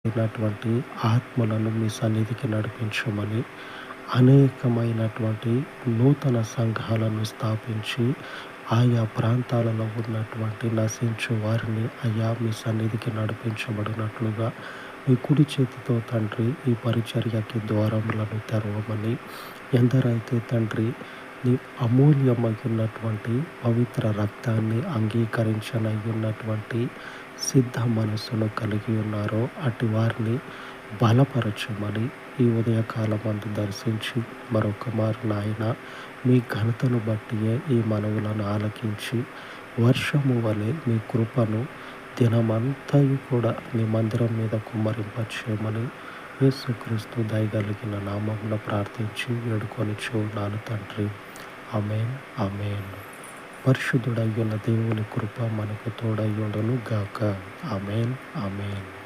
అయినటువంటి ఆత్మలను మీ సన్నిధికి నడిపించమని, అనేకమైనటువంటి నూతన సంఘాలను స్థాపించి ఆయా ప్రాంతాలలో ఉన్నటువంటి నశించు వారిని అయ్యా మీ సన్నిధికి నడిపించబడినట్లుగా మీ కుడి చేతితో తండ్రి ఈ పరిచర్యకి ద్వారములను తెరవమని, ఎందరైతే తండ్రి నీ అమూల్యమైనటువంటి పవిత్ర రక్తాన్ని అంగీకరించనయ్యున్నటువంటి సిద్ధ మనస్సును కలిగి ఉన్నారో అటు వారిని బలపరచమని ఈ ఉదయకాలమందు దర్శించి మరొక మారు నాయన మీ ఘనతను బట్టియే ఈ మనవులను ఆలకించి వర్షము వలె మీ కృపను దినమంతయు కూడా మీ మందిరం మీద కుమ్మరింపచేయమని యేసుక్రీస్తు దయగలిగిన నామమున ప్రార్థించి వేడుకొనిచున్నాను తండ్రి. ఆమేన్, ఆమేన్. పరిశుద్ధుడయ్యున్న దేవుని కృప మనకు తోడయ్యుండును గాక. ఆమేన్, ఆమేన్.